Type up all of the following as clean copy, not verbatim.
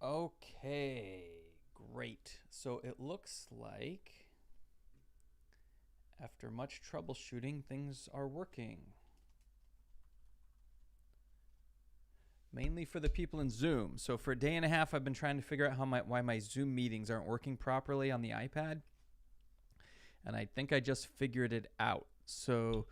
Okay, great. So it looks like after much troubleshooting, things are working. Mainly for the people in Zoom. So for a day and a half, I've been trying to figure out why my Zoom meetings aren't working properly on the iPad. And I think I just figured it out. So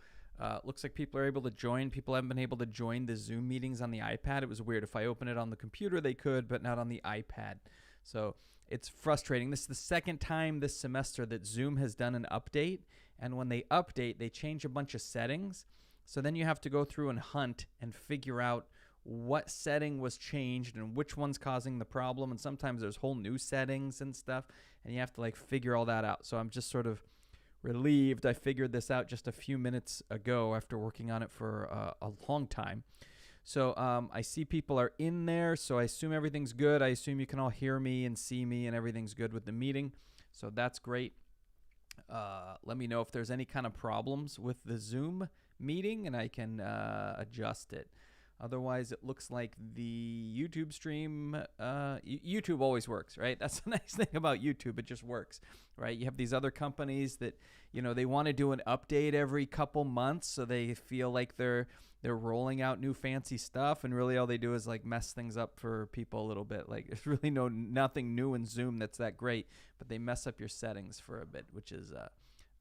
looks like people are able to join. People haven't been able to join the Zoom meetings on the iPad. It was weird. If I open it on the computer, they could, but not on the iPad. So it's frustrating. This is the second time this semester that Zoom has done an update. And when they update, they change a bunch of settings. So then you have to go through and hunt and figure out what setting was changed and which one's causing the problem. And sometimes there's whole new settings and stuff. And you have to figure all that out. So I'm just sort of relieved I figured this out just a few minutes ago after working on it for a long time. So I see people are in there, so I assume everything's good. I assume you can all hear me and see me and everything's good with the meeting. So that's great. Let me know if there's any kind of problems with the Zoom meeting and I can adjust it. Otherwise, it looks like the YouTube stream, YouTube always works, right? That's the nice thing about YouTube. It just works, right? You have these other companies that, they want to do an update every couple months, so they feel like they're rolling out new fancy stuff, and really all they do is mess things up for people a little bit. There's really nothing new in Zoom that's that great, but they mess up your settings for a bit, which is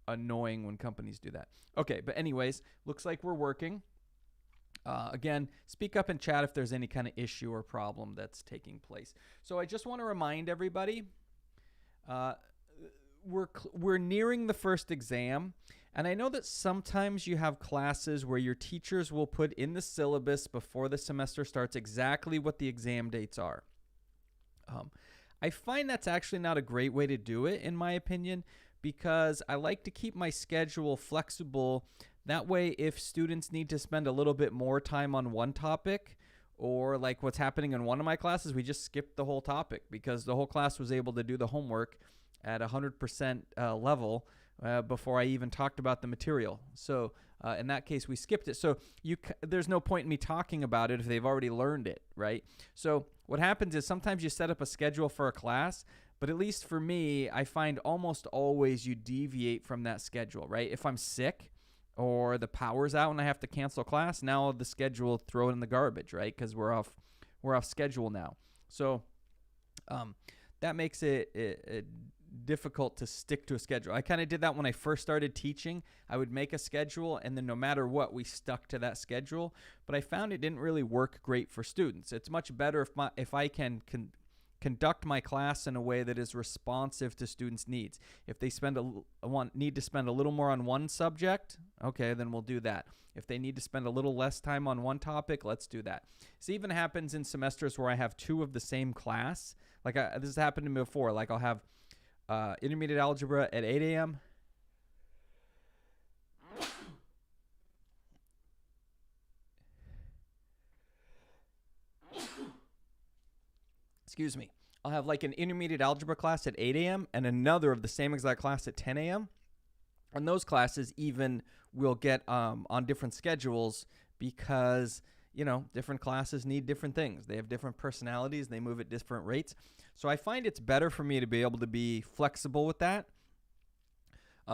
annoying when companies do that. Okay, but anyways, looks like we're working. Again, speak up in chat if there's any kind of issue or problem that's taking place. So I just want to remind everybody, we're nearing the first exam, and I know that sometimes you have classes where your teachers will put in the syllabus before the semester starts exactly what the exam dates are. I find that's actually not a great way to do it, in my opinion, because I like to keep my schedule flexible. That way, if students need to spend a little bit more time on one topic, or what's happening in one of my classes, we just skipped the whole topic because the whole class was able to do the homework at 100% level before I even talked about the material. So in that case, we skipped it. So there's no point in me talking about it if they've already learned it, right? So what happens is sometimes you set up a schedule for a class, but at least for me, I find almost always you deviate from that schedule, right? If I'm sick, or the power's out and I have to cancel class, now the schedule, throw it in the garbage, right? Because we're off schedule now. So that makes it difficult to stick to a schedule. I kind of did that when I first started teaching. I would make a schedule, and then no matter what, we stuck to that schedule. But I found it didn't really work great for students. It's much better if I can conduct my class in a way that is responsive to students' needs. If they need to spend a little more on one subject, okay, then we'll do that. If they need to spend a little less time on one topic, let's do that. This even happens in semesters where I have two of the same class. This has happened to me before. I'll have intermediate algebra at 8 a.m. Excuse me. I'll have an intermediate algebra class at 8 a.m. and another of the same exact class at 10 a.m. And those classes even will get on different schedules because, different classes need different things. They have different personalities. They move at different rates. So I find it's better for me to be able to be flexible with that.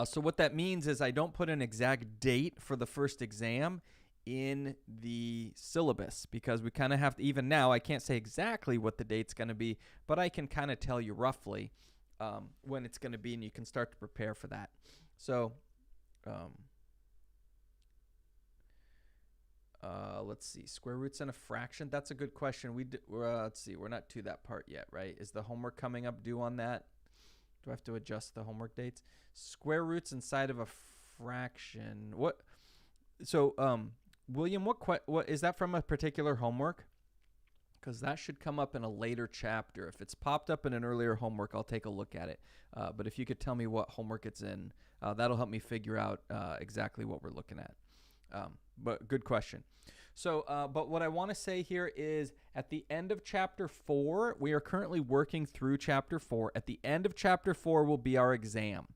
So what that means is I don't put an exact date for the first exam in the syllabus because we kind of have to, even now, I can't say exactly what the date's going to be, but I can kind of tell you roughly when it's going to be, and you can start to prepare for that. So let's see, square roots and a fraction. That's a good question. Let's see, we're not to that part yet, right? Is the homework coming up due on that? Do I have to adjust the homework dates? Square roots inside of a fraction. What? So, William, what is that from a particular homework? Because that should come up in a later chapter. If it's popped up in an earlier homework, I'll take a look at it. But if you could tell me what homework it's in, that'll help me figure out exactly what we're looking at. But good question. So, but what I want to say here is at the end of chapter 4, we are currently working through chapter 4. At the end of chapter 4 will be our exam.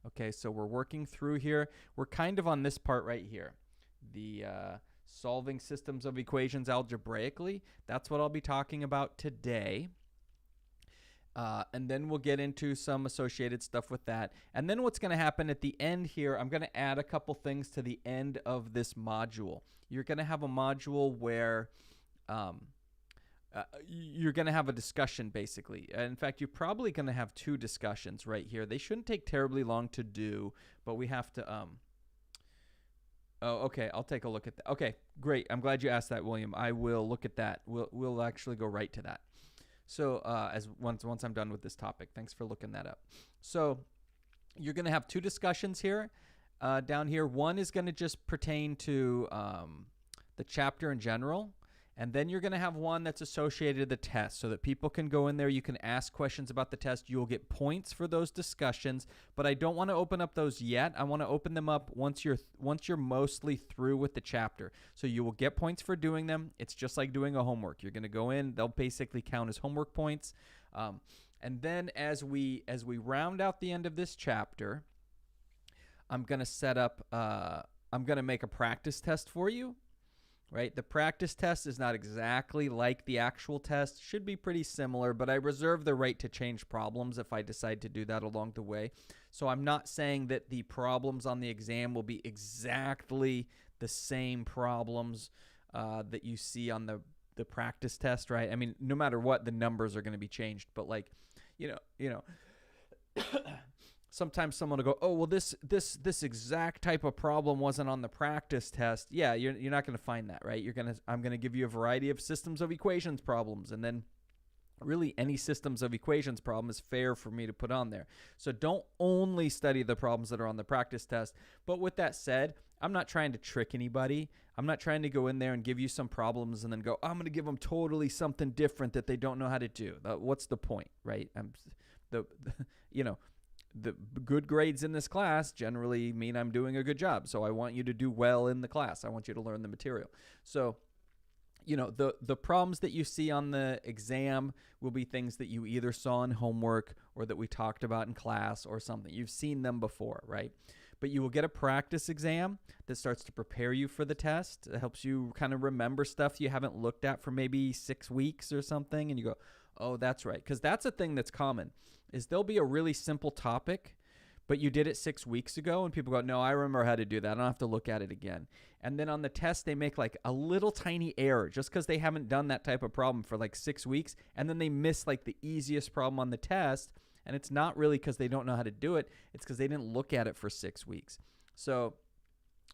Okay, so we're working through here. We're kind of on this part right here. The solving systems of equations algebraically. That's what I'll be talking about today. And then we'll get into some associated stuff with that. And then what's going to happen at the end here, I'm going to add a couple things to the end of this module. You're going to have a module where you're going to have a discussion, basically. In fact, you're probably going to have two discussions right here. They shouldn't take terribly long to do, but we have to oh, okay. I'll take a look at that. Okay, great. I'm glad you asked that, William. I will look at that. We'll actually go right to that. So once I'm done with this topic, thanks for looking that up. So you're going to have two discussions here down here. One is going to just pertain to the chapter in general. And then you're going to have one that's associated to the test so that people can go in there. You can ask questions about the test. You'll get points for those discussions, but I don't want to open up those yet. I want to open them up once you're mostly through with the chapter. So you will get points for doing them. It's just like doing a homework. You're going to go in. They'll basically count as homework points. And then as we round out the end of this chapter, I'm going to set up, I'm going to make a practice test for you. Right? The practice test is not exactly like the actual test. Should be pretty similar, but I reserve the right to change problems if I decide to do that along the way. So I'm not saying that the problems on the exam will be exactly the same problems that you see on the practice test, right? I mean, no matter what, the numbers are going to be changed, but like, you know, sometimes someone will go, oh, well, this exact type of problem wasn't on the practice test. Yeah, you're not going to find that, right? I'm going to give you a variety of systems of equations problems, and then really any systems of equations problem is fair for me to put on there. So don't only study the problems that are on the practice test. But with that said, I'm not trying to trick anybody. I'm not trying to go in there and give you some problems and then go, I'm going to give them totally something different that they don't know how to do. What's the point, right? The good grades in this class generally mean I'm doing a good job. So I want you to do well in the class. I want you to learn the material. So, the problems that you see on the exam will be things that you either saw in homework or that we talked about in class or something. You've seen them before, right? But you will get a practice exam that starts to prepare you for the test. It helps you kind of remember stuff you haven't looked at for maybe 6 weeks or something. And you go, oh, that's right. Because that's a thing that's common. Is there'll be a really simple topic, but you did it 6 weeks ago, and people go, no, I remember how to do that. I don't have to look at it again. And then on the test, they make like a little tiny error just because they haven't done that type of problem for like 6 weeks, and then they miss like the easiest problem on the test, and it's not really because they don't know how to do it. It's because they didn't look at it for 6 weeks. So,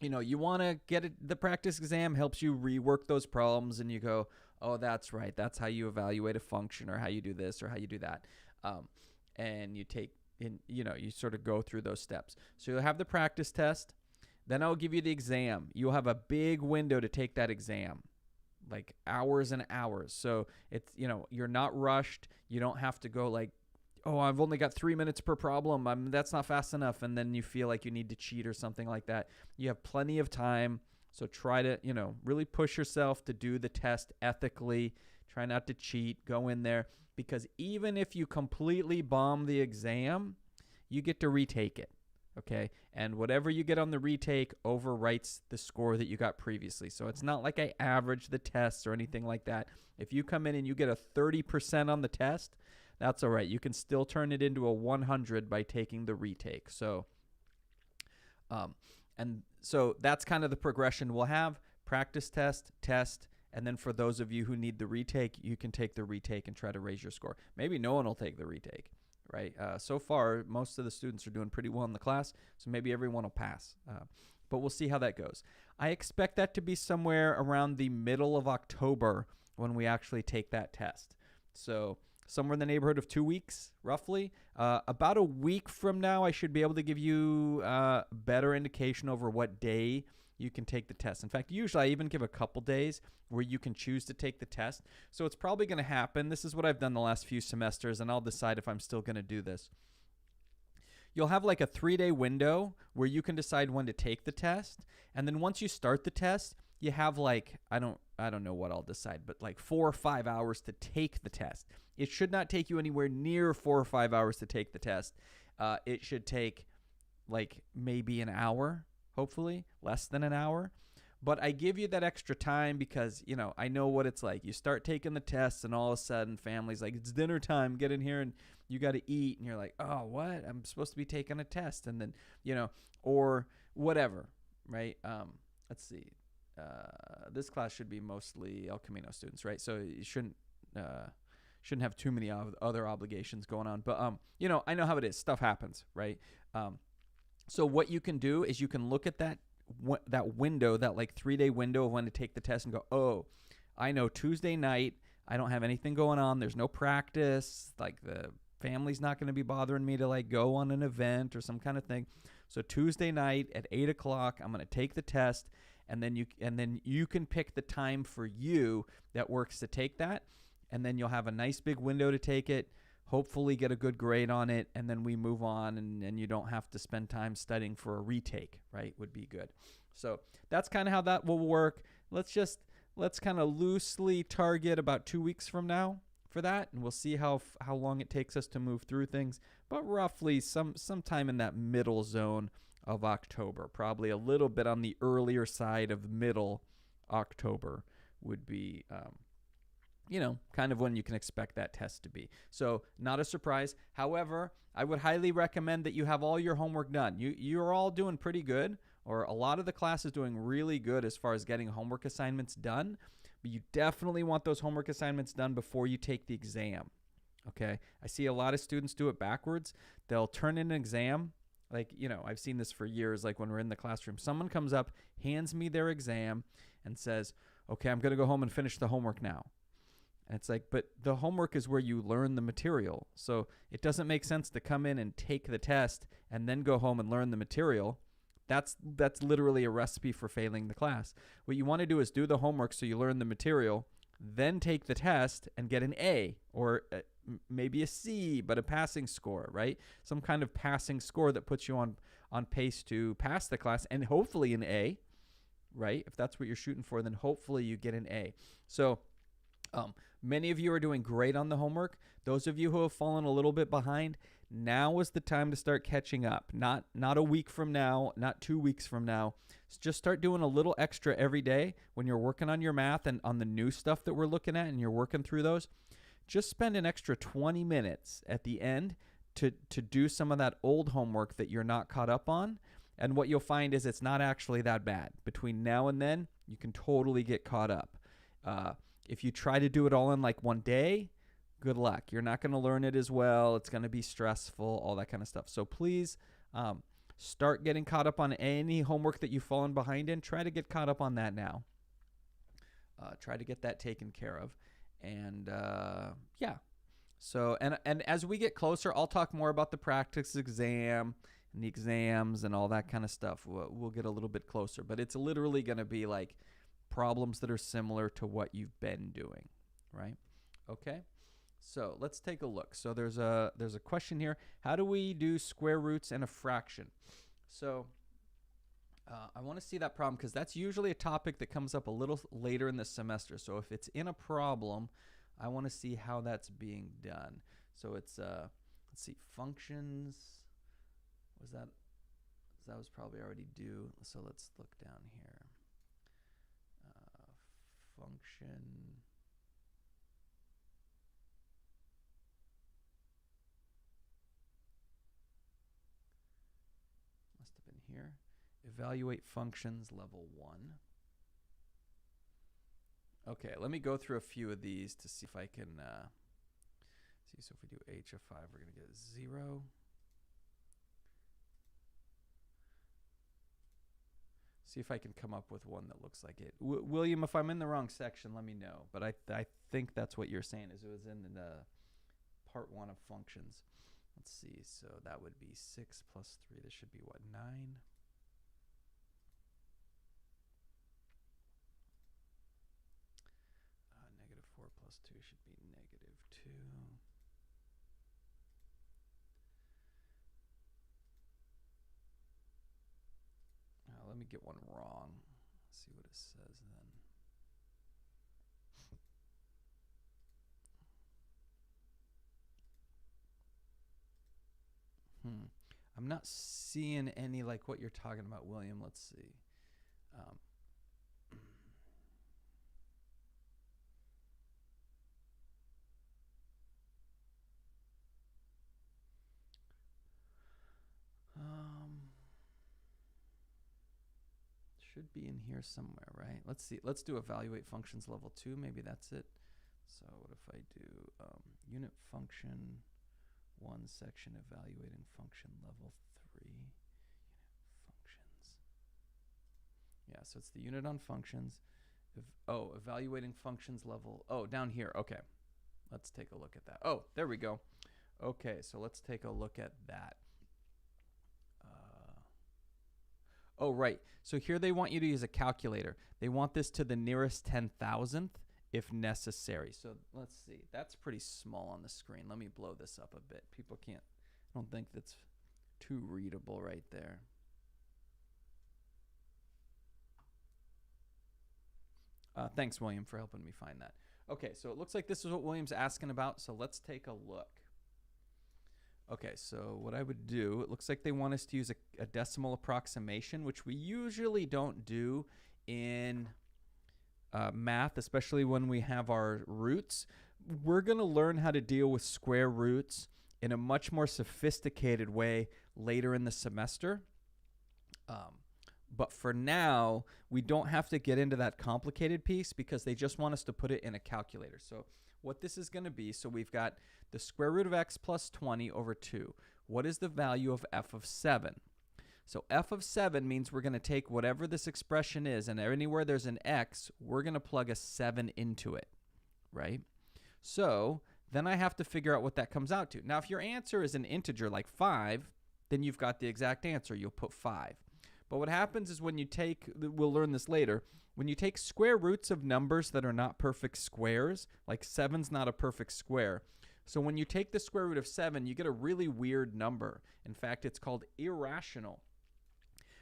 you want to get it. The practice exam helps you rework those problems, and you go, oh, that's right. That's how you evaluate a function or how you do this or how you do that. And you you sort of go through those steps. So you'll have the practice test. Then I'll give you the exam. You'll have a big window to take that exam, like hours and hours. So it's, you're not rushed. You don't have to go like, oh, I've only got 3 minutes per problem. That's not fast enough. And then you feel like you need to cheat or something like that. You have plenty of time. So try to, really push yourself to do the test ethically. Try not to cheat. Go in there. Because even if you completely bomb the exam, you get to retake it, okay? And whatever you get on the retake overwrites the score that you got previously. So it's not like I average the tests or anything like that. If you come in and you get a 30% on the test, that's all right. You can still turn it into a 100 by taking the retake. So, and so that's kind of the progression we'll have: practice test, and then for those of you who need the retake, you can take the retake and try to raise your score. Maybe no one will take the retake, right? So far, most of the students are doing pretty well in the class, so maybe everyone will pass. But we'll see how that goes. I expect that to be somewhere around the middle of October when we actually take that test. So somewhere in the neighborhood of 2 weeks, roughly. About a week from now, I should be able to give you a better indication over what day you can take the test. In fact, usually I even give a couple days where you can choose to take the test. So it's probably going to happen. This is what I've done the last few semesters, and I'll decide if I'm still going to do this. You'll have like a 3-day window where you can decide when to take the test. And then once you start the test, you have like, I don't know what I'll decide, but like 4 or 5 hours to take the test. It should not take you anywhere near 4 or 5 hours to take the test. It should take like maybe an hour, hopefully less than an hour. But I give you that extra time because, I know what it's like. You start taking the tests and all of a sudden family's like, it's dinner time, get in here and you got to eat. And you're like, oh, what? I'm supposed to be taking a test. And then, or whatever, right? Let's see. This class should be mostly El Camino students, right? So you shouldn't have too many other obligations going on. But, I know how it is. Stuff happens, right? So what you can do is you can look at that window, that like 3-day window of when to take the test and go, oh, I know Tuesday night, I don't have anything going on. There's no practice. Like the family's not going to be bothering me to like go on an event or some kind of thing. So Tuesday night at 8:00, I'm going to take the test. And then you can pick the time for you that works to take that. And then you'll have a nice big window to take it. Hopefully get a good grade on it, and then we move on, and you don't have to spend time studying for a retake, right? Would be good. So that's kind of how that will work. Let's kind of loosely target about 2 weeks from now for that, and we'll see how long it takes us to move through things. But roughly sometime in that middle zone of October, probably a little bit on the earlier side of middle October would be kind of when you can expect that test to be. So not a surprise. However, I would highly recommend that you have all your homework done. You're all doing pretty good, or a lot of the class is doing really good as far as getting homework assignments done. But you definitely want those homework assignments done before you take the exam. Okay? I see a lot of students do it backwards. They'll turn in an exam. Like, I've seen this for years. Like when we're in the classroom, someone comes up, hands me their exam and says, okay, I'm going to go home and finish the homework now. And it's like, but the homework is where you learn the material. So it doesn't make sense to come in and take the test and then go home and learn the material. That's literally a recipe for failing the class. What you want to do is do the homework so you learn the material, then take the test and get an A or maybe a C, but a passing score, right? Some kind of passing score that puts you on pace to pass the class and hopefully an A, right? If that's what you're shooting for, then hopefully you get an A. So many of you are doing great on the homework. Those of you who have fallen a little bit behind, now is the time to start catching up. Not a week from now, not 2 weeks from now. Just start doing a little extra every day when you're working on your math and on the new stuff that we're looking at and you're working through those. Just spend an extra 20 minutes at the end to do some of that old homework that you're not caught up on. And what you'll find is it's not actually that bad. Between now and then, you can totally get caught up. If you try to do it all in like one day, good luck. You're not going to learn it as well. It's going to be stressful, all that kind of stuff. So please start getting caught up on any homework that you've fallen behind in. Try to get caught up on that now. Try to get that taken care of. And yeah. So, and as we get closer, I'll talk more about the practice exam and the exams and all that kind of stuff. We'll get a little bit closer. But it's literally going to be like problems that are similar to what you've been doing, right? Okay, so let's take a look. So there's a question here. How do we do square roots and a fraction? So I want to see that problem because that's usually a topic that comes up a little later in the semester. So if it's in a problem, I want to see how that's being done. So it's let's see, functions. That was probably already due. So let's look down here. Function. Must have been here. Evaluate functions level 1. Okay, let me go through a few of these to see if I can see. So if we do h of 5, we're going to get 0. See if I can come up with one that looks like it. William, if I'm in the wrong section, let me know. But I think that's what you're saying is it was in the part 1 of functions. Let's see. So that would be 6 plus 3. This should be what, 9? Negative 4 plus 2 should be negative 2. Let me get one wrong. Let's see what it says then. I'm not seeing any like what you're talking about, William. Let's see. should be in here somewhere, right? Let's see. Let's do evaluate functions level 2. Maybe that's it. So what if I do unit function 1 section evaluating function level 3 unit functions. Yeah, so it's the unit on functions. Evaluating functions level. Oh, down here. Okay. Let's take a look at that. Oh, there we go. Okay, so let's take a look at that. Oh, right. So here they want you to use a calculator. They want this to the nearest 10,000th if necessary. So let's see. That's pretty small on the screen. Let me blow this up a bit. People can't, I don't think that's too readable right there. Thanks, William, for helping me find that. Okay, so it looks like this is what William's asking about, so let's take a look. Okay, so what I would do, it looks like they want us to use a decimal approximation, which we usually don't do in math, especially when we have our roots. We're going to learn how to deal with square roots in a much more sophisticated way later in the semester. But for now, we don't have to get into that complicated piece because they just want us to put it in a calculator. So what this is going to be, so we've got the square root of x plus 20 over 2. What is the value of f of 7? So f of 7 means we're going to take whatever this expression is, and anywhere there's an x, we're going to plug a 7 into it, right? So then I have to figure out what that comes out to. Now, if your answer is an integer like 5, then you've got the exact answer. You'll put 5. But what happens is when you take, we'll learn this later, when you take square roots of numbers that are not perfect squares, like 7's not a perfect square. So when you take the square root of 7, you get a really weird number. In fact, it's called irrational,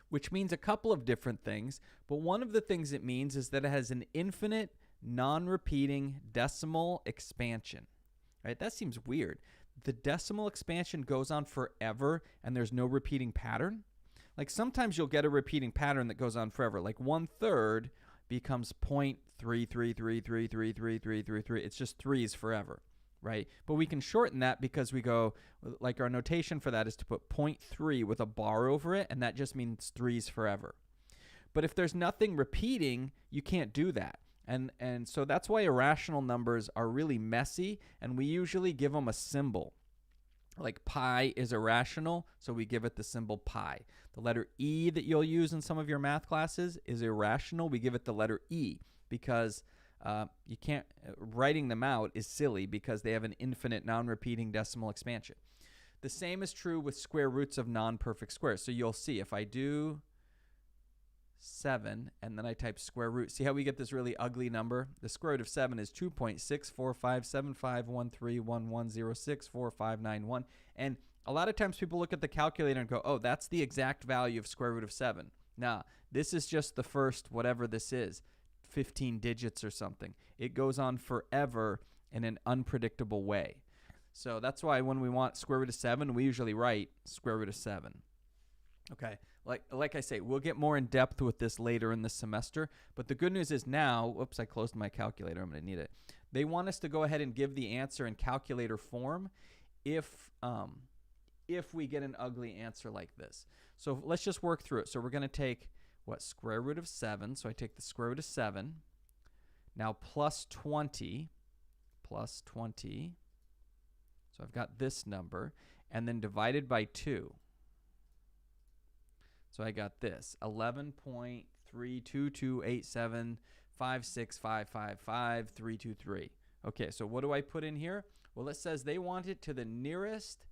which means a couple of different things. But one of the things it means is that it has an infinite, non-repeating decimal expansion. Right? That seems weird. The decimal expansion goes on forever, and there's no repeating pattern. Like sometimes you'll get a repeating pattern that goes on forever. Like 1/3 becomes 0.333333333. It's just threes forever, right? But we can shorten that because we go, like our notation for that is to put 0.3 with a bar over it, and that just means threes forever. But if there's nothing repeating, you can't do that. And so that's why irrational numbers are really messy, and we usually give them a symbol. Like pi is irrational, so we give it the symbol pi. The letter E that you'll use in some of your math classes is irrational. We give it the letter E because you can't, writing them out is silly because they have an infinite non-repeating decimal expansion. The same is true with square roots of non-perfect squares. So you'll see if I do 7 and then I type square root, see how we get this really ugly number? The square root of 7 is 2.645751311064591. And a lot of times people look at the calculator and go, oh, that's the exact value of square root of 7. Nah, this is just the first whatever this is, 15 digits or something. It goes on forever in an unpredictable way. So that's why when we want square root of 7, we usually write square root of 7. Okay, like I say, we'll get more in depth with this later in the semester. But the good news is now, whoops, I closed my calculator. I'm going to need it. They want us to go ahead and give the answer in calculator form if we get an ugly answer like this. So let's just work through it. So we're going to take, what, square root of 7. So I take the square root of 7. Now plus 20. So I've got this number. And then divided by 2. So I got this, 11.3228756555323. Okay, so what do I put in here? Well, it says they want it to the nearest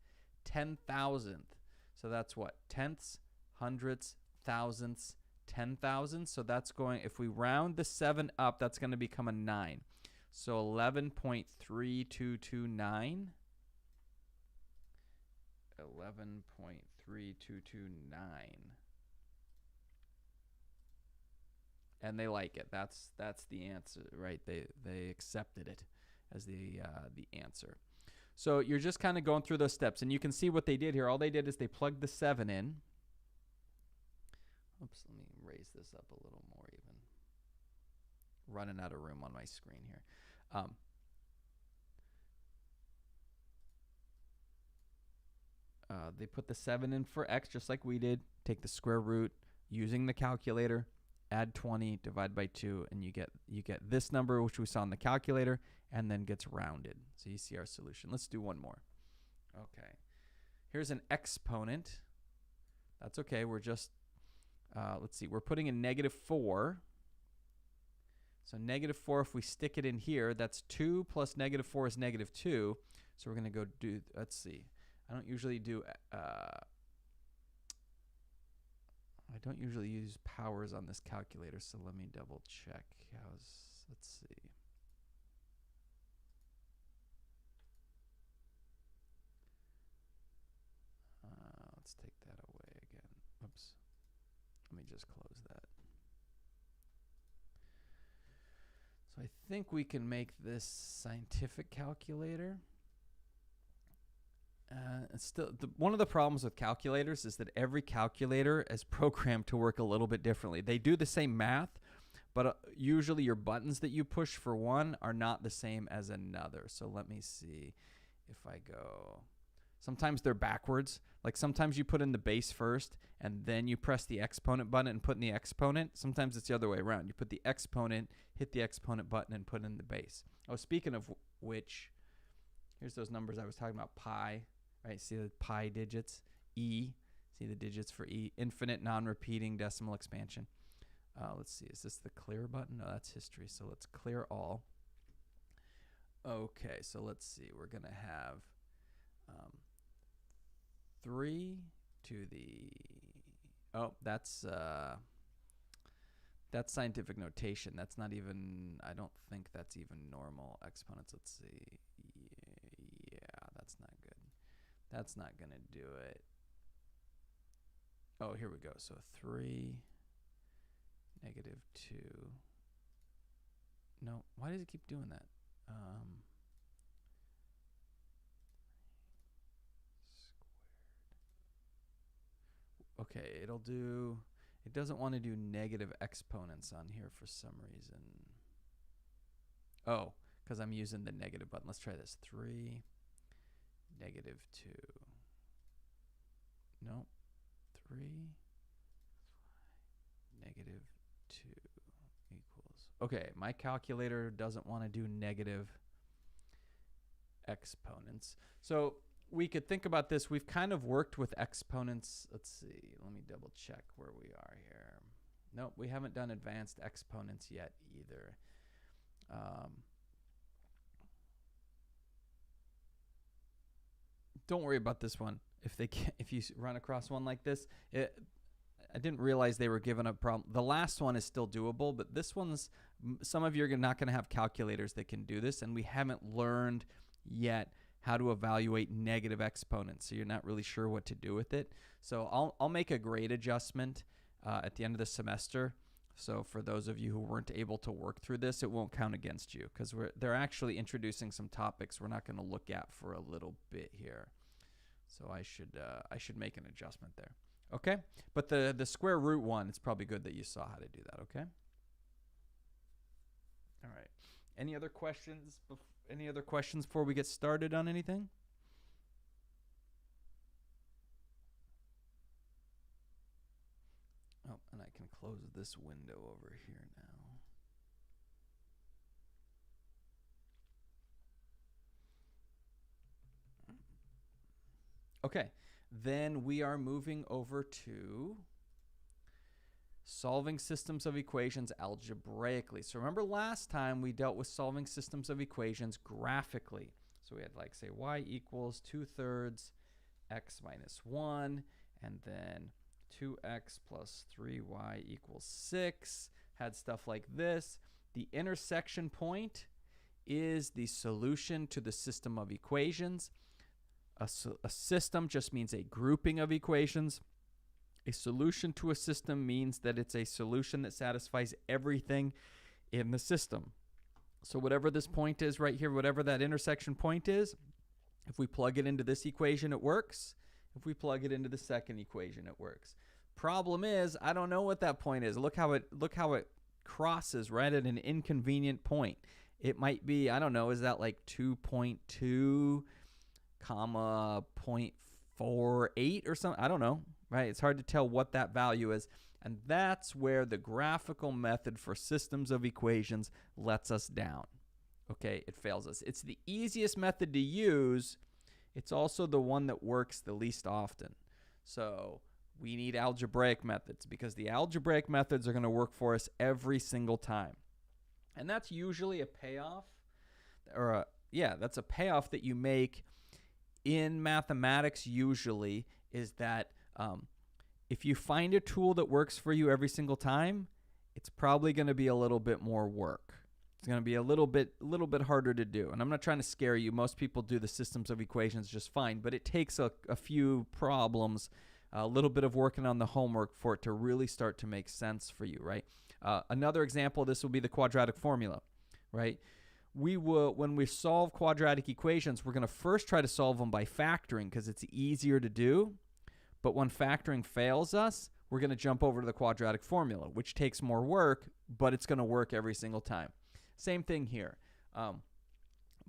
10,000th. So that's what? Tenths, hundredths, thousandths, 10,000. So that's going, if we round the 7 up, that's going to become a 9. So 11.3229. 11.3229. And they like it. That's the answer, right? They accepted it as the answer. So you're just kind of going through those steps, and you can see what they did here. All they did is they plugged the 7 in. Oops, let me raise this up a little more even. Running out of room on my screen here. They put the 7 in for x just like we did. Take the square root using the calculator. add 20, divide by 2, and you get this number, which we saw in the calculator, and then gets rounded. So you see our solution. Let's do one more. Okay. Here's an exponent. That's okay. We're just, let's see, we're putting in -4. So -4, if we stick it in here, that's 2 plus -4 is -2. So we're going to go do, let's see. I don't usually use powers on this calculator, so let me double check. Let's see. Let's take that away again. Oops. Let me just close that. So I think we can make this scientific calculator. Still, one of the problems with calculators is that every calculator is programmed to work a little bit differently. They do the same math, but usually your buttons that you push for one are not the same as another. So let me see if I go. Sometimes they're backwards. Like sometimes you put in the base first, and then you press the exponent button and put in the exponent. Sometimes it's the other way around. You put the exponent, hit the exponent button, and put in the base. Oh, speaking of which, here's those numbers I was talking about, pi. Right, see the pi digits, E, see the digits for E, infinite non-repeating decimal expansion. Let's see, is this the clear button? No, that's history, so let's clear all. Okay, so let's see, we're going to have 3 to the, oh, that's scientific notation. That's not even, I don't think that's even normal exponents. Let's see, yeah, that's not good. That's not going to do it. Oh, here we go. So 3, -2. No, why does it keep doing that? Okay, it'll do, it doesn't want to do negative exponents on here for some reason. Oh, because I'm using the negative button. Let's try this. 3, -2. No. 3, -2 equals. Okay, my calculator doesn't want to do negative exponents. So we could think about this. We've kind of worked with exponents. Let's see. Let me double check where we are here. Nope, we haven't done advanced exponents yet either. Don't worry about this one. If you run across one like this, I didn't realize they were given a problem. The last one is still doable, but this one's, some of you are not going to have calculators that can do this, and we haven't learned yet how to evaluate negative exponents, so you're not really sure what to do with it. So I'll make a grade adjustment at the end of the semester. So for those of you who weren't able to work through this, it won't count against you, because they're actually introducing some topics we're not going to look at for a little bit here. So I should make an adjustment there. Okay? But the square root one, it's probably good that you saw how to do that, okay? All right. Any other questions before we get started on anything? Oh, and I can close this window over here now. Okay, then we are moving over to solving systems of equations algebraically. So remember last time we dealt with solving systems of equations graphically. So we had, like, say, y equals 2/3 x minus 1, and then 2x plus 3y equals 6. Had stuff like this. The intersection point is the solution to the system of equations. A system just means a grouping of equations. A solution to a system means that it's a solution that satisfies everything in the system. So whatever this point is right here, whatever that intersection point is, if we plug it into this equation, it works. If we plug it into the second equation, it works. Problem is, I don't know what that point is. Look how it crosses right at an inconvenient point. It might be, I don't know, is that like 2.2, 0.48 or something? I don't know, right? It's hard to tell what that value is. And that's where the graphical method for systems of equations lets us down. Okay, it fails us. It's the easiest method to use. It's also the one that works the least often. So we need algebraic methods because the algebraic methods are going to work for us every single time. And that's usually a payoff, or that's a payoff that you make in mathematics usually, is that if you find a tool that works for you every single time, it's probably going to be a little bit more work. It's going to be a little bit harder to do. And I'm not trying to scare you. Most people do the systems of equations just fine, but it takes a few problems, a little bit of working on the homework for it to really start to make sense for you, right? Another example, this will be the quadratic formula, right? When we solve quadratic equations, we're going to first try to solve them by factoring because it's easier to do. But when factoring fails us, we're going to jump over to the quadratic formula, which takes more work, but it's going to work every single time. Same thing here.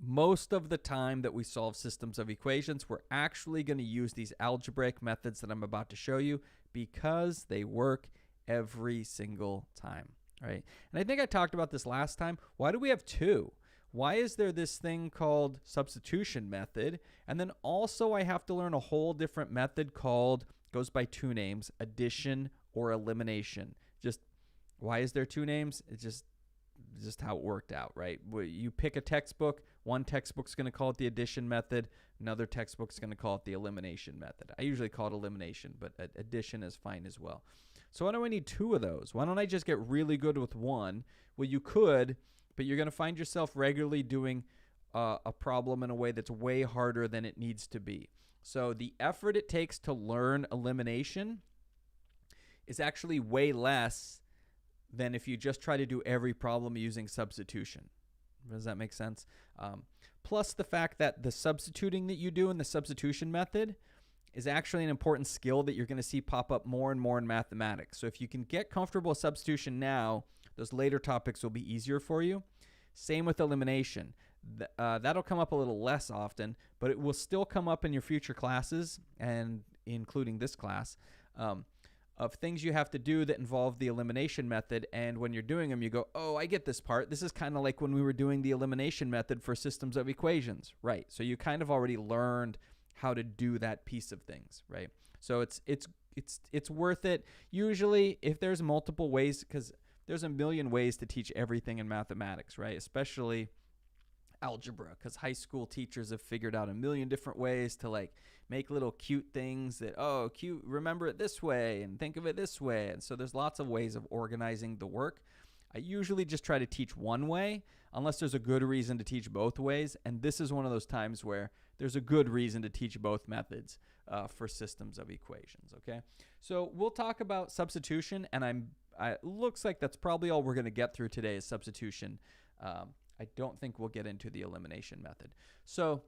Most of the time that we solve systems of equations, we're actually going to use these algebraic methods that I'm about to show you because they work every single time, right? And I think I talked about this last time. Why do we have two? Why is there this thing called substitution method? And then also I have to learn a whole different method goes by two names, addition or elimination. Just why is there two names? It's just how it worked out, right? You pick a textbook, one textbook's going to call it the addition method, another textbook's going to call it the elimination method. I usually call it elimination, but addition is fine as well. So why do I need two of those? Why don't I just get really good with one? Well, you could, but you're going to find yourself regularly doing a problem in a way that's way harder than it needs to be. So the effort it takes to learn elimination is actually way less than if you just try to do every problem using substitution. Does that make sense? Plus the fact that the substituting that you do in the substitution method is actually an important skill that you're going to see pop up more and more in mathematics. So if you can get comfortable with substitution now, those later topics will be easier for you. Same with elimination. That'll come up a little less often, but it will still come up in your future classes, and including this class, of things you have to do that involve the elimination method. And when you're doing them, you go, oh, I get this part. This is kind of like when we were doing the elimination method for systems of equations, right? So you kind of already learned how to do that piece of things, right? So it's worth it. Usually, if there's multiple ways, because there's a million ways to teach everything in mathematics, right? Especially algebra, because high school teachers have figured out a million different ways to like make little cute things that, oh, cute, remember it this way and think of it this way. And so there's lots of ways of organizing the work. I usually just try to teach one way unless there's a good reason to teach both ways. And this is one of those times where there's a good reason to teach both methods for systems of equations, okay? So we'll talk about substitution, and it looks like that's probably all we're going to get through today is substitution. I don't think we'll get into the elimination method. So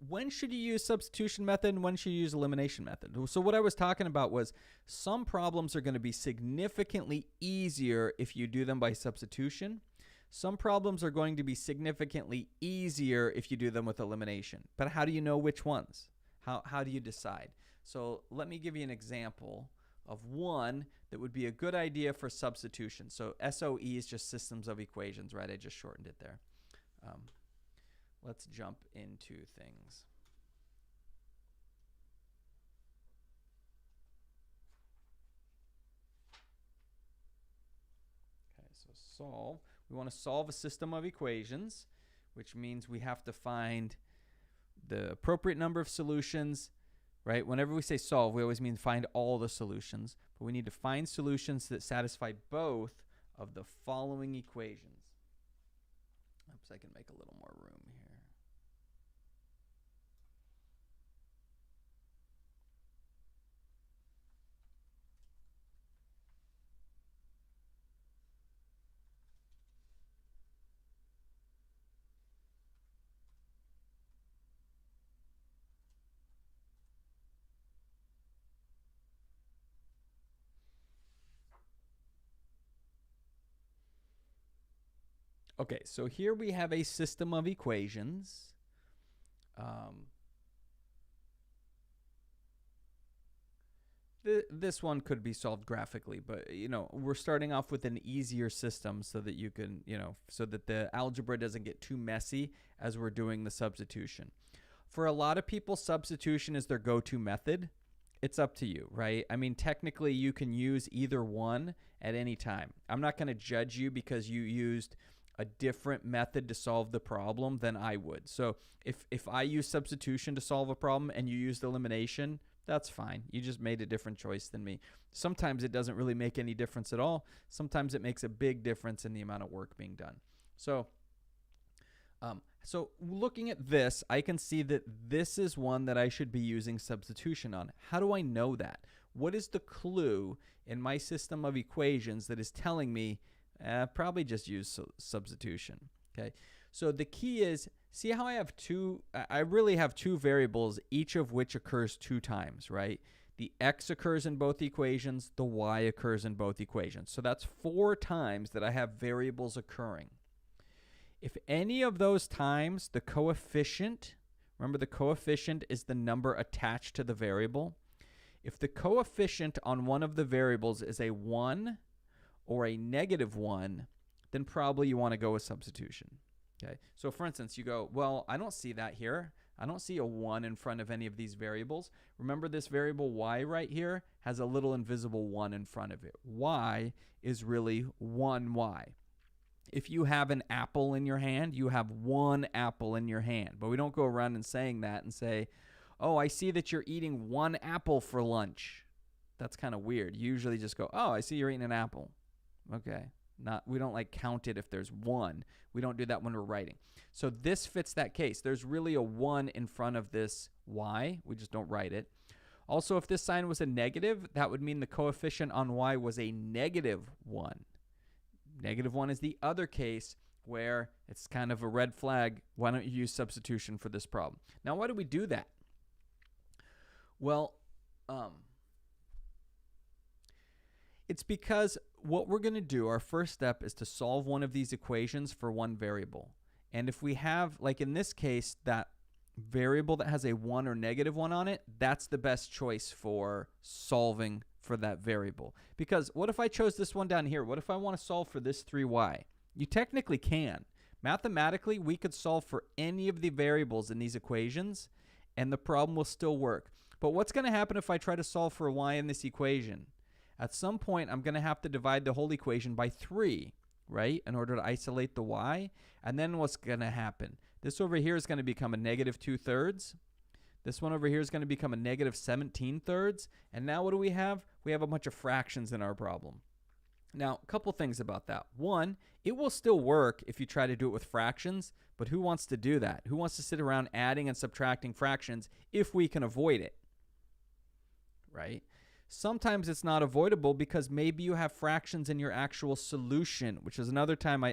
when should you use substitution method and when should you use elimination method? So what I was talking about was some problems are going to be significantly easier if you do them by substitution. Some problems are going to be significantly easier if you do them with elimination. But how do you know which ones? How do you decide? So let me give you an example of one that would be a good idea for substitution. So SOE is just systems of equations, right? I just shortened it there. Let's jump into things. Okay, so solve. We want to solve a system of equations, which means we have to find the appropriate number of solutions, right? Whenever we say solve, we always mean find all the solutions, but we need to find solutions that satisfy both of the following equations. Oops, I can make a little more room here. Okay, so here we have a system of equations. this one could be solved graphically, but we're starting off with an easier system so that you can, so that the algebra doesn't get too messy as we're doing the substitution. For a lot of people, substitution is their go-to method. It's up to you, right? I mean, technically you can use either one at any time. I'm not going to judge you because you used a different method to solve the problem than I would. So if I use substitution to solve a problem and you used elimination, that's fine. You just made a different choice than me. Sometimes it doesn't really make any difference at all. Sometimes it makes a big difference in the amount of work being done. So looking at this, I can see that this is one that I should be using substitution on. How do I know that? What is the clue in my system of equations that is telling me probably just use substitution? Okay. So the key is, see how I really have two variables, each of which occurs 2 times, right? The x occurs in both equations, the y occurs in both equations. So that's 4 times that I have variables occurring. If any of those times the coefficient, remember the coefficient is the number attached to the variable. If the coefficient on one of the variables is a 1 or a -1, then probably you want to go with substitution. Okay, so for instance, you go, well, I don't see that here. I don't see a 1 in front of any of these variables. Remember, this variable y right here has a little invisible 1 in front of it. Y is really 1y. If you have an apple in your hand, you have 1 apple in your hand. But we don't go around and saying that and say, oh, I see that you're eating 1 apple for lunch. That's kind of weird. You usually just go, oh, I see you're eating an apple. Okay. We don't like count it if there's 1. We don't do that when we're writing. So this fits that case. There's really a 1 in front of this y. We just don't write it. Also, if this sign was a negative, that would mean the coefficient on y was a -1. -1 is the other case where it's kind of a red flag. Why don't you use substitution for this problem? Now, why do we do that? Well, it's because what we're going to do, our first step is to solve one of these equations for one variable. And if we have, like in this case, that variable that has a 1 or -1 on it, that's the best choice for solving for that variable. Because what if I chose this one down here? What if I want to solve for this 3y? You technically can. Mathematically, we could solve for any of the variables in these equations, and the problem will still work. But what's going to happen if I try to solve for y in this equation? At some point, I'm going to have to divide the whole equation by 3, right, in order to isolate the y. And then what's going to happen? This over here is going to become a -2/3. This one over here is going to become a -17/3. And now what do we have? We have a bunch of fractions in our problem. Now, a couple things about that. One, it will still work if you try to do it with fractions, but who wants to do that? Who wants to sit around adding and subtracting fractions if we can avoid it, right? Sometimes it's not avoidable because maybe you have fractions in your actual solution, which is another time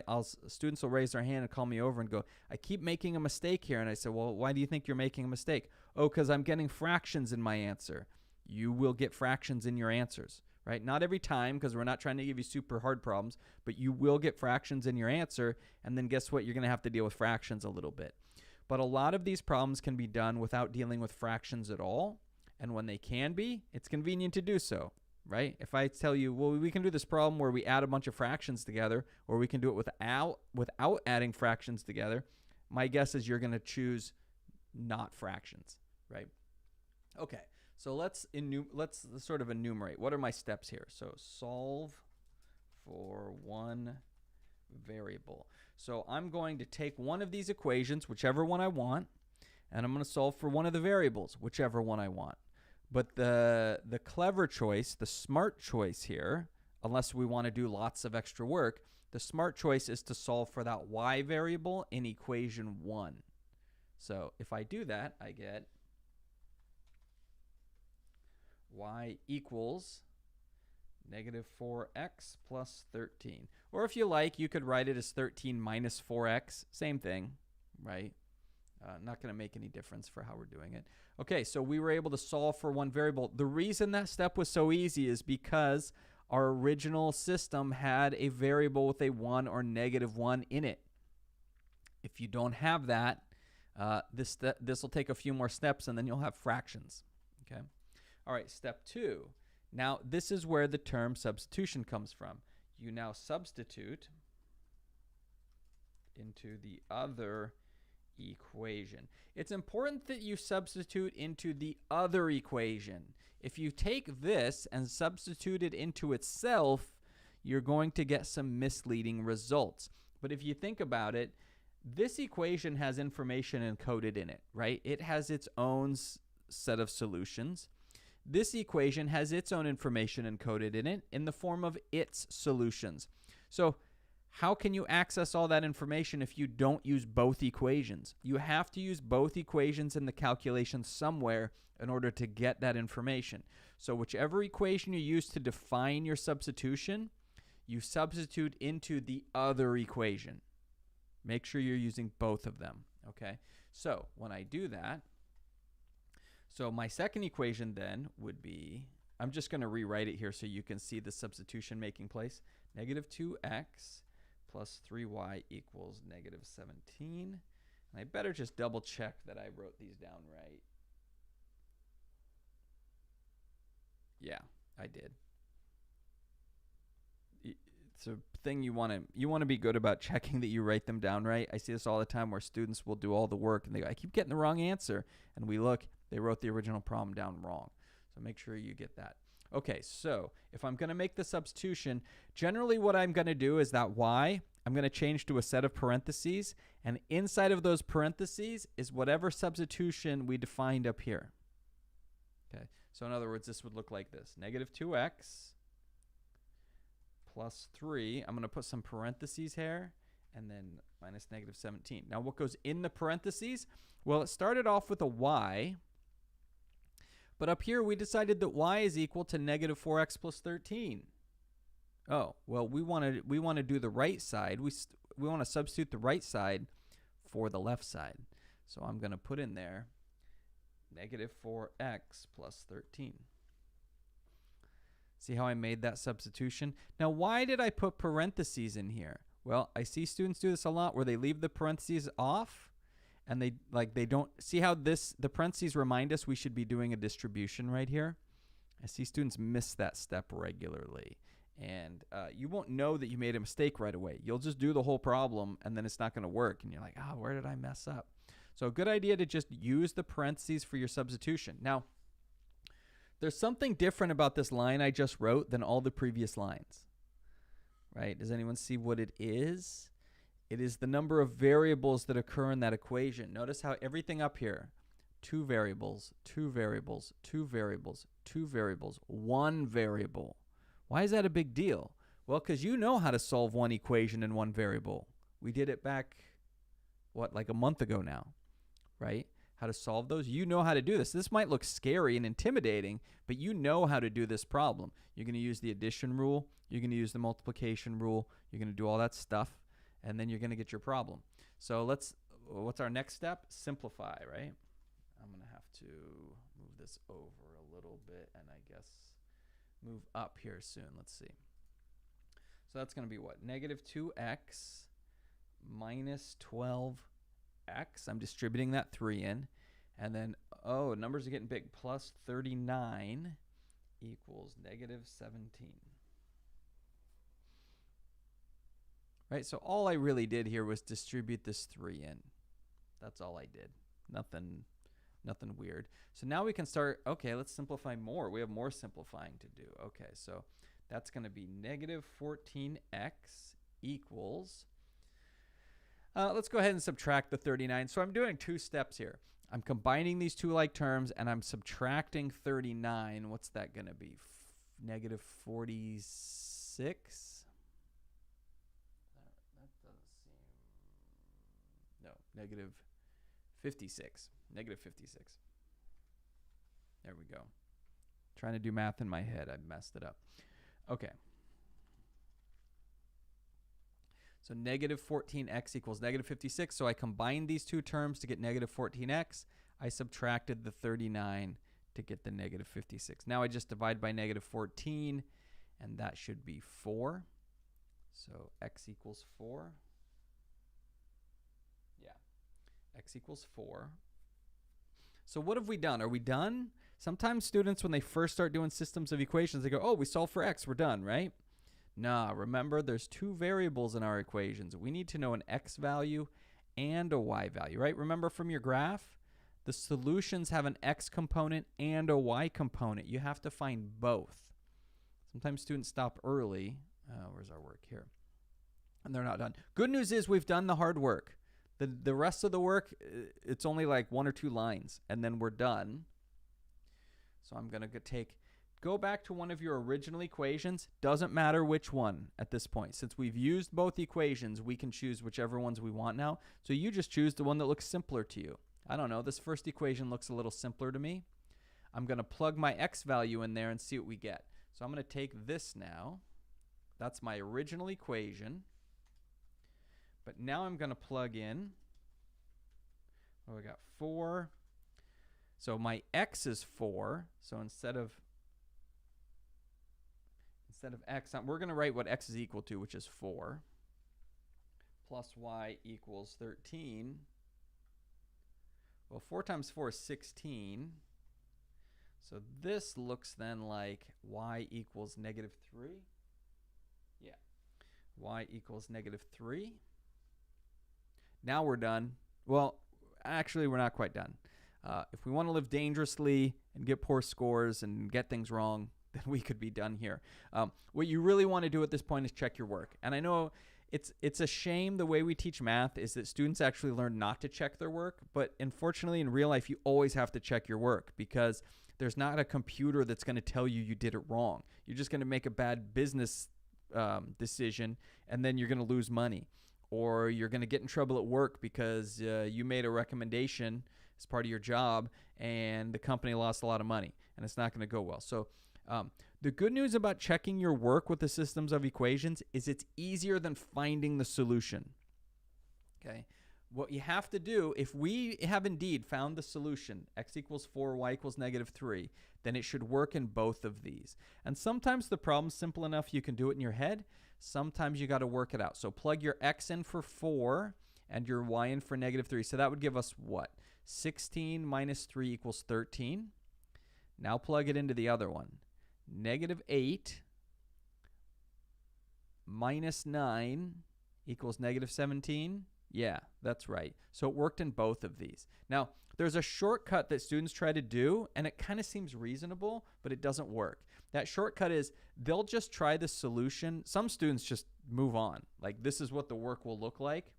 students will raise their hand and call me over and go, I keep making a mistake here. And I say, well, why do you think you're making a mistake? Oh, because I'm getting fractions in my answer. You will get fractions in your answers, right? Not every time, because we're not trying to give you super hard problems, but you will get fractions in your answer. And then guess what? You're going to have to deal with fractions a little bit. But a lot of these problems can be done without dealing with fractions at all. And when they can be, it's convenient to do so, right? If I tell you, well, we can do this problem where we add a bunch of fractions together, or we can do it without adding fractions together, my guess is you're going to choose not fractions, right? Okay, so let's sort of enumerate. What are my steps here? So solve for one variable. So I'm going to take one of these equations, whichever one I want, and I'm going to solve for one of the variables, whichever one I want. But the clever choice, the smart choice here, unless we want to do lots of extra work, the smart choice is to solve for that y variable in equation 1. So if I do that, I get y equals -4x plus 13. Or if you like, you could write it as 13 minus 4x. Same thing, right? Not going to make any difference for how we're doing it. Okay, so we were able to solve for one variable. The reason that step was so easy is because our original system had a variable with a 1 or -1 in it. If you don't have that, this will take a few more steps, and then you'll have fractions. Okay. All right, step 2. Now, this is where the term substitution comes from. You now substitute into the other equation. It's important that you substitute into the other equation. If you take this and substitute it into itself, you're going to get some misleading results. But if you think about it, this equation has information encoded in it, right? It has its own set of solutions. This equation has its own information encoded in it in the form of its solutions. So how can you access all that information if you don't use both equations? You have to use both equations in the calculation somewhere in order to get that information. So whichever equation you use to define your substitution, you substitute into the other equation. Make sure you're using both of them, okay? So when I do that, so my second equation then would be, I'm just going to rewrite it here so you can see the substitution making place. Negative 2x plus 3y equals negative 17. And I better just double check that I wrote these down right. Yeah, I did. It's a thing you want to be good about checking that you write them down right. I see this all the time where students will do all the work and they go, I keep getting the wrong answer. And we look, they wrote the original problem down wrong. So make sure you get that. Okay, so if I'm going to make the substitution, generally what I'm going to do is that y, I'm going to change to a set of parentheses. And inside of those parentheses is whatever substitution we defined up here. Okay, so in other words, this would look like this. Negative 2x plus 3. I'm going to put some parentheses here, and then minus negative 17. Now, what goes in the parentheses? Well, it started off with a y, but up here we decided that y is equal to negative 4x plus 13. Oh, well, we want to do the right side. We want to substitute the right side for the left side. So I'm going to put in there negative 4x plus 13. See how I made that substitution? Now, why did I put parentheses in here? Well, I see students do this a lot where they leave the parentheses off and they don't see how the parentheses remind us we should be doing a distribution right here. I see students miss that step regularly. And you won't know that you made a mistake right away. You'll just do the whole problem and then it's not going to work. And you're like, oh, where did I mess up? So a good idea to just use the parentheses for your substitution. Now, there's something different about this line I just wrote than all the previous lines, right? Does anyone see what it is? It is the number of variables that occur in that equation. Notice how everything up here, 2 variables, 2 variables, 2 variables, 2 variables, 1 variable. Why is that a big deal? Well, because you know how to solve one equation in one variable. We did it back, like a month ago now, right? How to solve those. You know how to do this. This might look scary and intimidating, but you know how to do this problem. You're going to use the addition rule. You're going to use the multiplication rule. You're going to do all that stuff, and then you're going to get your problem. So what's our next step? Simplify, right? I'm going to have to move this over a little bit, and I guess move up here soon. Let's see. So that's going to be what? Negative 2x minus 12x. I'm distributing that 3 in. And then, oh, numbers are getting big. Plus 39 equals negative 17. Right? So all I really did here was distribute this 3 in. That's all I did. Nothing weird. So now we can start, okay, let's simplify more. We have more simplifying to do. Okay, so that's going to be negative 14x equals, let's go ahead and subtract the 39. So I'm doing 2 steps here. I'm combining these two like terms, and I'm subtracting 39. What's that going to be? Negative 46? That doesn't seem... No, negative 56. Negative 56. There we go. Trying to do math in my head. I messed it up. Okay. So negative 14x equals negative 56. So I combined these two terms to get negative 14x. I subtracted the 39 to get the negative 56. Now I just divide by negative 14, and that should be 4. So x equals 4. Yeah. X equals 4. So what have we done? Are we done? Sometimes students, when they first start doing systems of equations, they go, oh, we solved for x, we're done, right? Nah, remember, there's two variables in our equations. We need to know an x value and a y value, right? Remember from your graph, the solutions have an x component and a y component. You have to find both. Sometimes students stop early. Where's our work here? And they're not done. Good news is we've done the hard work. The rest of the work, it's only like 1 or 2 lines, and then we're done. So I'm going to go back to one of your original equations. Doesn't matter which one at this point. Since we've used both equations, we can choose whichever ones we want now. So you just choose the one that looks simpler to you. I don't know. This first equation looks a little simpler to me. I'm going to plug my x value in there and see what we get. So I'm going to take this now. That's my original equation. But now I'm going to plug in. Oh, we got 4. So my x is 4. So instead of x, we're going to write what x is equal to, which is 4, plus y equals 13. Well, 4 times 4 is 16. So this looks then like y equals negative 3. Yeah, y equals negative 3. Now we're done. Well, actually, we're not quite done. If we want to live dangerously and get poor scores and get things wrong, then we could be done here. What you really want to do at this point is check your work. And I know it's a shame the way we teach math is that students actually learn not to check their work. But unfortunately, in real life, you always have to check your work because there's not a computer that's going to tell you you did it wrong. You're just going to make a bad business decision, and then you're going to lose money. Or you're going to get in trouble at work because you made a recommendation as part of your job and the company lost a lot of money, and it's not going to go well. So the good news about checking your work with the systems of equations is it's easier than finding the solution. Okay? What you have to do, if we have indeed found the solution, x equals 4, y equals negative 3, then it should work in both of these. And sometimes the problem's simple enough you can do it in your head. Sometimes you got to work it out. So plug your x in for 4 and your y in for negative 3. So that would give us what? 16 minus 3 equals 13. Now plug it into the other one. Negative 8 minus 9 equals negative 17. Yeah, that's right. So it worked in both of these. Now, there's a shortcut that students try to do, and it kind of seems reasonable, but it doesn't work. That shortcut is they'll just try the solution. Some students just move on. Like, this is what the work will look like.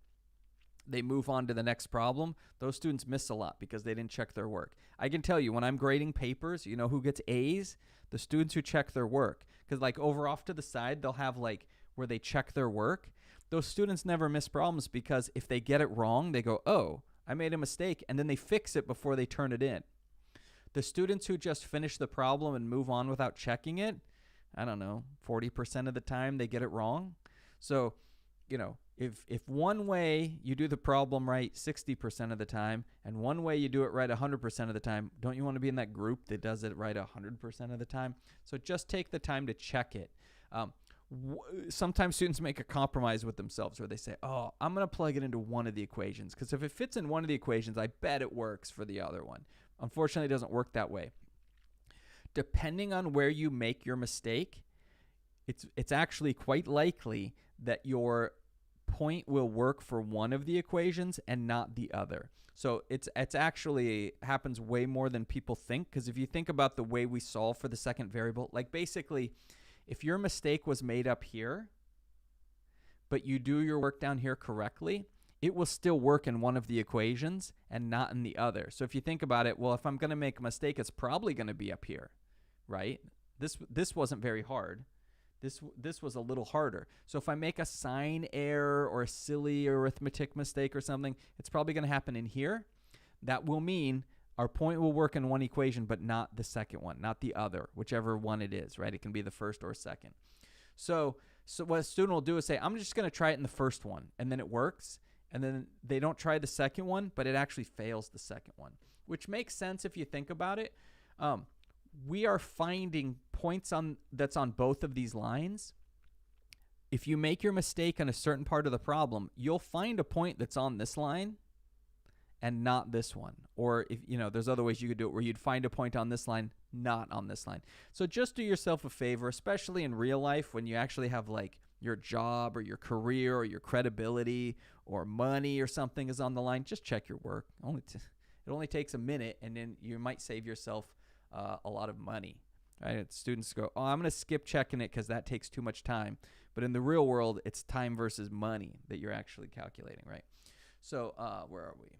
They move on to the next problem. Those students miss a lot because they didn't check their work. I can tell you, when I'm grading papers, you know who gets A's? The students who check their work. Because, like, over off to the side, they'll have, like, where they check their work. Those students never miss problems because if they get it wrong, they go, oh, I made a mistake, and then they fix it before they turn it in. The students who just finish the problem and move on without checking it, I don't know, 40% of the time they get it wrong. So, you know, if one way you do the problem right 60% of the time and one way you do it right 100% of the time, don't you want to be in that group that does it right 100% of the time? So just take the time to check it. Sometimes students make a compromise with themselves where they say, oh, I'm going to plug it into one of the equations because if it fits in one of the equations, I bet it works for the other one. Unfortunately, it doesn't work that way. Depending on where you make your mistake, it's actually quite likely that your point will work for one of the equations and not the other. So it's actually happens way more than people think, because if you think about the way we solve for the second variable, like basically if your mistake was made up here, but you do your work down here correctly, it will still work in one of the equations and not in the other. So if you think about it, well, if I'm going to make a mistake, it's probably going to be up here, right? This wasn't very hard. This was a little harder. So if I make a sign error or a silly arithmetic mistake or something, it's probably going to happen in here. That will mean our point will work in one equation, but not the second one, not the other, whichever one it is, right? It can be the first or second. So what a student will do is say, I'm just going to try it in the first one, and then it works. And then they don't try the second one, but it actually fails the second one, which makes sense if you think about it. We are finding points that's on both of these lines. If you make your mistake on a certain part of the problem, you'll find a point that's on this line, and not this one. Or if there's other ways you could do it where you'd find a point on this line, not on this line. So just do yourself a favor, especially in real life when you actually have like your job or your career or your credibility or money or something is on the line. Just check your work. It only takes a minute, and then you might save yourself a lot of money. Right? Students go, oh, I'm going to skip checking it because that takes too much time. But in the real world, it's time versus money that you're actually calculating, right? So where are we?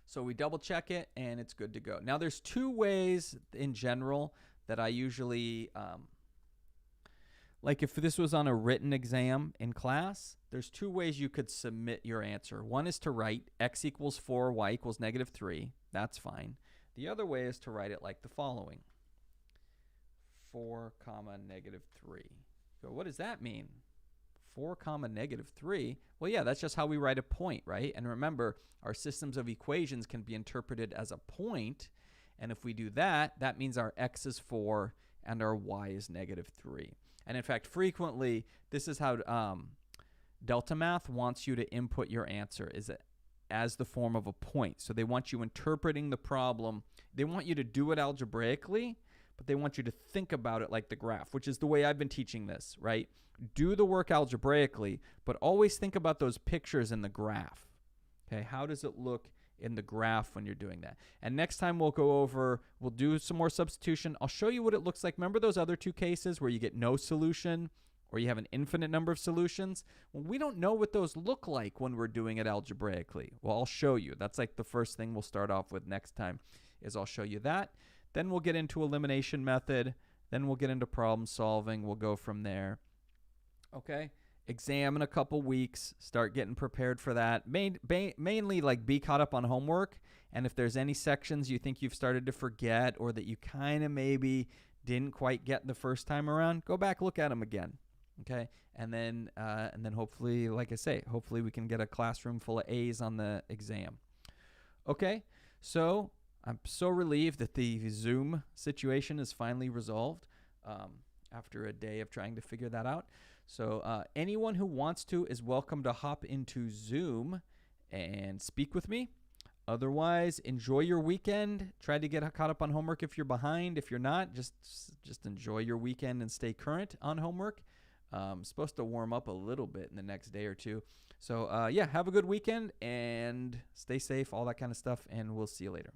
So we double check it, and it's good to go. Now, there's two ways in general that I usually, like if this was on a written exam in class, there's two ways you could submit your answer. One is to write x equals 4, y equals -3. That's fine. The other way is to write it like the following. 4, -3. So what does that mean? 4, -3? Well, yeah, that's just how we write a point, right? And remember, our systems of equations can be interpreted as a point. And if we do that, that means our x is 4 and our y is -3. And in fact, frequently, this is how Delta Math wants you to input your answer, is as the form of a point. So they want you interpreting the problem. They want you to do it algebraically, but they want you to think about it like the graph, which is the way I've been teaching this, right? Do the work algebraically, but always think about those pictures in the graph. Okay, how does it look in the graph when you're doing that? And next time we'll do some more substitution. I'll show you what it looks like. Remember those other two cases where you get no solution or you have an infinite number of solutions? Well, we don't know what those look like when we're doing it algebraically. Well, I'll show you. That's like the first thing we'll start off with next time is I'll show you that. Then we'll get into elimination method. Then we'll get into problem solving. We'll go from there. Okay? Exam in a couple weeks. Start getting prepared for that. Mainly like be caught up on homework. And if there's any sections you think you've started to forget or that you kind of maybe didn't quite get the first time around, go back, look at them again. Okay? And then hopefully, like I say, hopefully we can get a classroom full of A's on the exam. Okay? So I'm so relieved that the Zoom situation is finally resolved after a day of trying to figure that out. So anyone who wants to is welcome to hop into Zoom and speak with me. Otherwise, enjoy your weekend. Try to get caught up on homework if you're behind. If you're not, just enjoy your weekend and stay current on homework. Supposed to warm up a little bit in the next day or two. So yeah, have a good weekend and stay safe, all that kind of stuff, and we'll see you later.